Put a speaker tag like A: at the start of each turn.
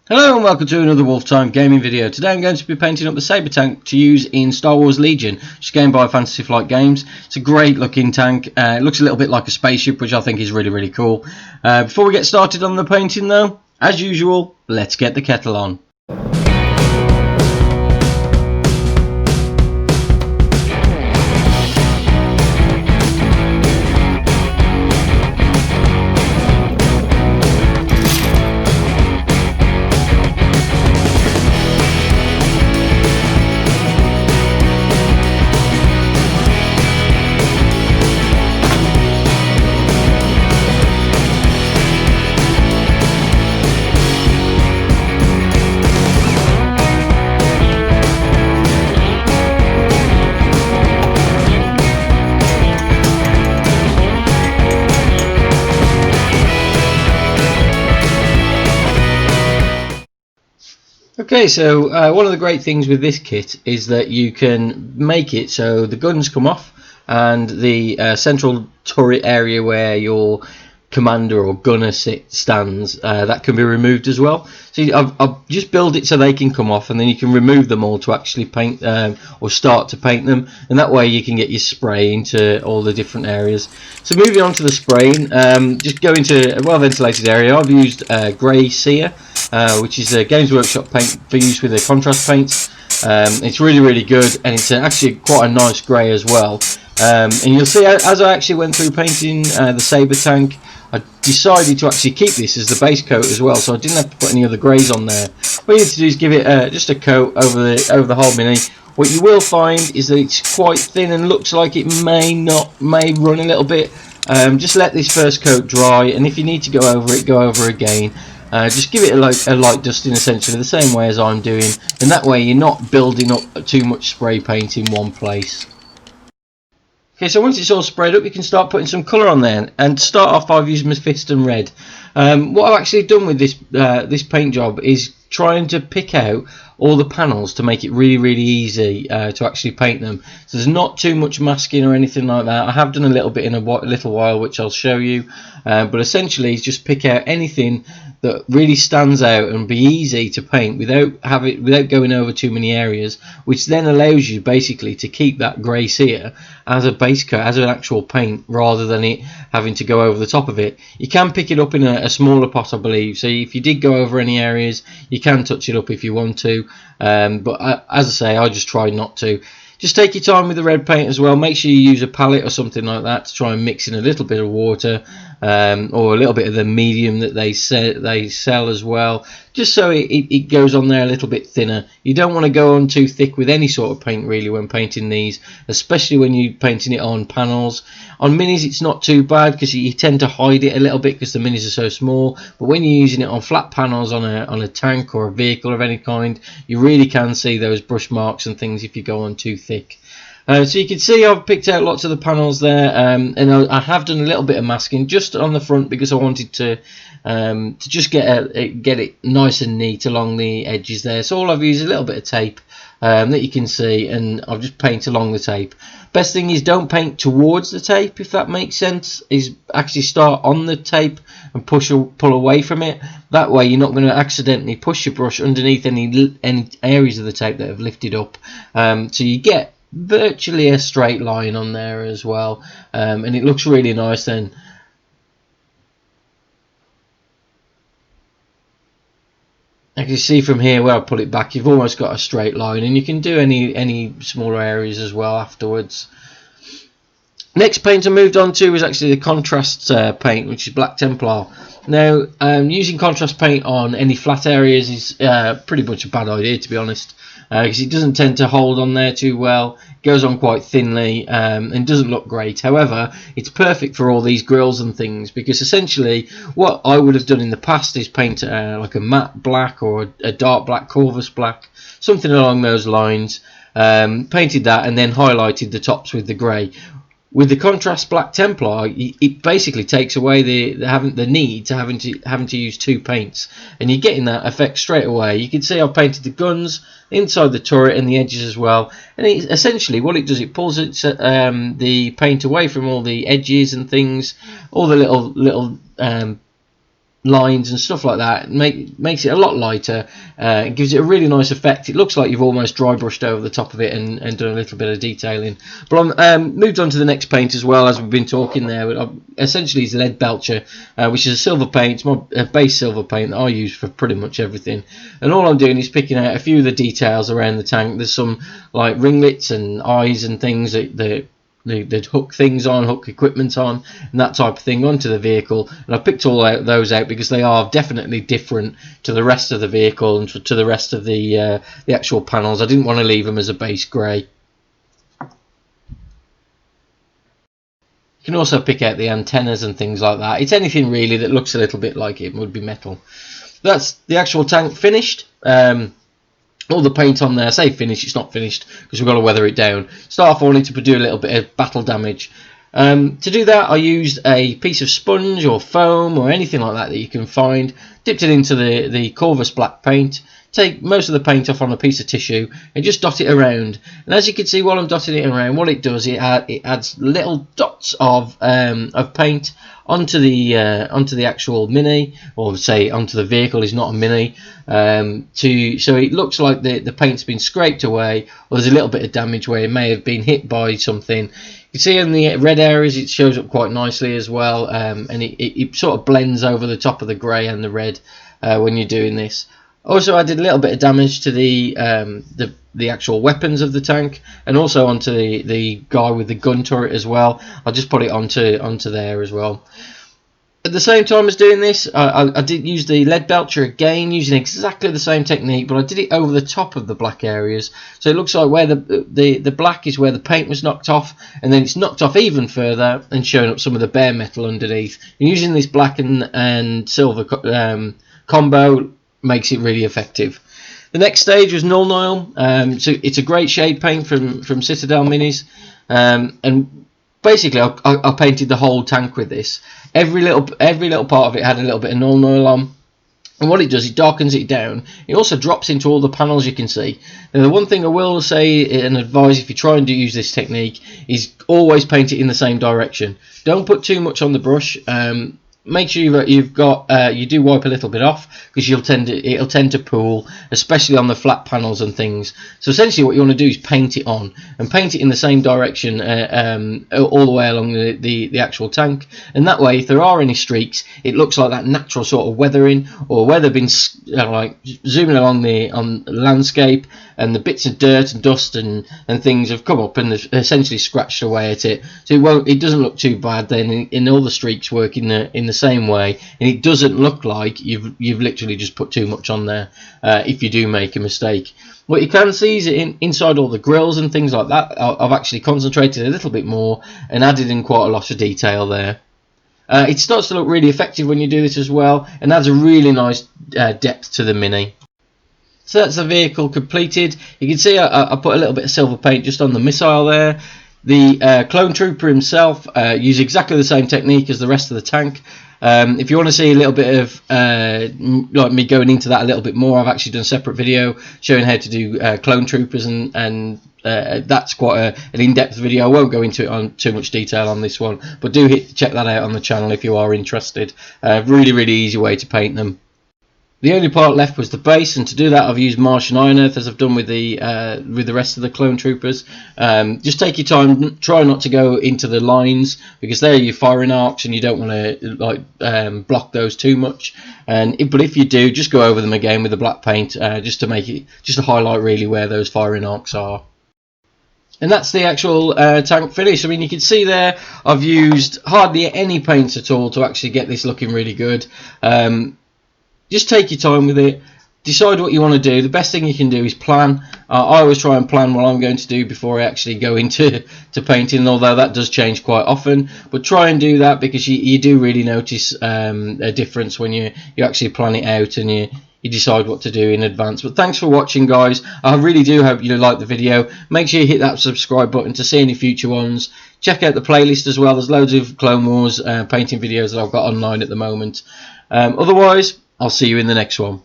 A: Hello and welcome to another Wolftime gaming video. Today I'm going to be painting up the Saber Tank to use in Star Wars Legion, which is game by Fantasy Flight Games. It's a great looking tank. It looks a little bit like a spaceship, which I think is really cool. Before we get started on the painting though, as usual, let's get the kettle on. Okay, so one of the great things with this kit is that you can make it so the guns come off and the central turret area where your commander or gunner stands, that can be removed as well. So I've just built it so they can come off, and then you can remove them all to actually paint or start to paint them, and that way you can get your spray into all the different areas. So moving on to the spraying, just go into a well ventilated area. I've used grey Seer, which is a Games Workshop paint for use with the contrast paints. It's really good, and it's actually quite a nice grey as well. And you'll see as I actually went through painting the Saber Tank, I decided to actually keep this as the base coat as well, so I didn't have to put any other greys on there. What you need to do is give it just a coat over the whole mini. What you will find is that it's quite thin and looks like it may run a little bit. Just let this first coat dry, and if you need to go over it, go over again. Just give it a light dusting, essentially the same way as I'm doing, and that way you're not building up too much spray paint in one place. Okay, so once it's all sprayed up, you can start putting some colour on there. And to start off, I've used Mephison Red. What I've actually done with this paint job is trying to pick out all the panels to make it really easy to actually paint them. So there's not too much masking or anything like that. I have done a little bit in a little while, which I'll show you. But essentially, just pick out anything that really stands out and be easy to paint without going over too many areas, which then allows you basically to keep that grey Seer as a base coat, as an actual paint, rather than it having to go over the top of it. You can pick it up in a smaller pot, I believe, so if you did go over any areas, you can touch it up if you want to, but as I say, I just try not to. Just take your time with the red paint as well. Make sure you use a palette or something like that to try and mix in a little bit of water, or a little bit of the medium that they sell as well, just so it goes on there a little bit thinner. You don't want to go on too thick with any sort of paint really when painting these, especially when you're painting it on panels. On minis it's not too bad because you tend to hide it a little bit because the minis are so small, but when you're using it on flat panels on a tank or a vehicle of any kind, you really can see those brush marks and things if you go on too thick. So you can see I've picked out lots of the panels there, and I have done a little bit of masking just on the front because I wanted to just get it nice and neat along the edges there. So all I've used is a little bit of tape that you can see, and I'll just paint along the tape. Best thing is don't paint towards the tape, if that makes sense. Is actually start on the tape and pull away from it. That way you're not going to accidentally push your brush underneath any areas of the tape that have lifted up. So you get virtually a straight line on there as well, and it looks really nice then. As you see from here where I pull it back, you've almost got a straight line, and you can do any smaller areas as well afterwards. Next paint I moved on to was actually the contrast paint, which is Black Templar. Now, using contrast paint on any flat areas is pretty much a bad idea, to be honest, because it doesn't tend to hold on there too well. It goes on quite thinly and doesn't look great. However, it's perfect for all these grills and things, because essentially what I would have done in the past is paint like a matte black or a dark black, Corvus black, something along those lines. Painted that and then highlighted the tops with the grey. With the contrast Black Templar, it basically takes away the need to having to use two paints, and you're getting that effect straight away. You can see I've painted the guns, inside the turret, and the edges as well. And essentially what it does, it pulls the paint away from all the edges and things, all the little lines and stuff like that. Makes it a lot lighter. It gives it a really nice effect. It looks like you've almost dry brushed over the top of it and done a little bit of detailing. But I'm moved on to the next paint as well, as we've been talking there. Essentially it's Leadbelcher, which is a silver paint. It's my base silver paint that I use for pretty much everything, and all I'm doing is picking out a few of the details around the tank. There's some like ringlets and eyes and things that they'd hook things on, hook equipment on, and that type of thing onto the vehicle. And I picked all those out because they are definitely different to the rest of the vehicle and to the rest of the actual panels. I didn't want to leave them as a base grey. You can also pick out the antennas and things like that. It's anything really that looks a little bit like it would be metal. That's the actual tank finished. All the paint on there, say finished, it's not finished because we've got to weather it down. Start off, I wanted to do a little bit of battle damage. To do that, I used a piece of sponge or foam or anything like that you can find. Dipped it into the Corvus black paint. Take most of the paint off on a piece of tissue and just dot it around. And as you can see, while I'm dotting it around, what it does, it adds little dots of paint onto the actual mini, or say onto the vehicle. Is not a mini, so it looks like the paint's been scraped away, or there's a little bit of damage where it may have been hit by something. You can see in the red areas it shows up quite nicely as well, and it sort of blends over the top of the grey and the red when you're doing this. Also, I did a little bit of damage to the actual weapons of the tank, and also onto the guy with the gun turret as well. I'll just put it onto there as well. At the same time as doing this, I did use the Leadbelcher again, using exactly the same technique, but I did it over the top of the black areas. So it looks like where the black is where the paint was knocked off, and then it's knocked off even further and showing up some of the bare metal underneath. And using this black and silver combo makes it really effective. The next stage was Nuln Oil. So it's a great shade paint from Citadel Minis, and basically I painted the whole tank with this. Every little part of it had a little bit of Nuln Oil on, and what it does, it darkens it down. It also drops into all the panels you can see. Now, the one thing I will say and advise if you try and use this technique is always paint it in the same direction. Don't put too much on the brush. Make sure you've got you do wipe a little bit off, because it'll tend to pool, especially on the flat panels and things. So essentially what you want to do is paint it on, and paint it in the same direction all the way along the actual tank, and that way if there are any streaks, it looks like that natural sort of weathering, or where they've been like zooming along on the landscape, and the bits of dirt and dust and things have come up and they've essentially scratched away at it. So it doesn't look too bad then, in all the streaks work in the same way, and it doesn't look like you've literally just put too much on there if you do make a mistake. What you can see is inside all the grills and things like that, I've actually concentrated a little bit more and added in quite a lot of detail there. It starts to look really effective when you do this as well, and adds a really nice depth to the Mini. So that's the vehicle completed. You can see I put a little bit of silver paint just on the missile there. The clone trooper himself used exactly the same technique as the rest of the tank. If you want to see a little bit of like me going into that a little bit more, I've actually done a separate video showing how to do clone troopers, and that's quite an in-depth video. I won't go into it on too much detail on this one, but do check that out on the channel if you are interested. Really easy way to paint them. The only part left was the base, and to do that I've used Martian Ironearth, as I've done with the rest of the clone troopers. Just take your time, try not to go into the lines, because they're your firing arcs and you don't want to block those too much. But if you do, just go over them again with the black paint, just to highlight really where those firing arcs are. And that's the actual tank finish. I mean, you can see there I've used hardly any paints at all to actually get this looking really good. Just take your time with it, decide what you want to do. The best thing you can do is plan. I always try and plan what I'm going to do before I actually go into painting, although that does change quite often. But try and do that, because you do really notice a difference when you actually plan it out and you decide what to do in advance. But thanks for watching, guys. I really do hope you like the video. Make sure you hit that subscribe button to see any future ones. Check out the playlist as well. There's loads of Clone Wars painting videos that I've got online at the moment. Otherwise, I'll see you in the next one.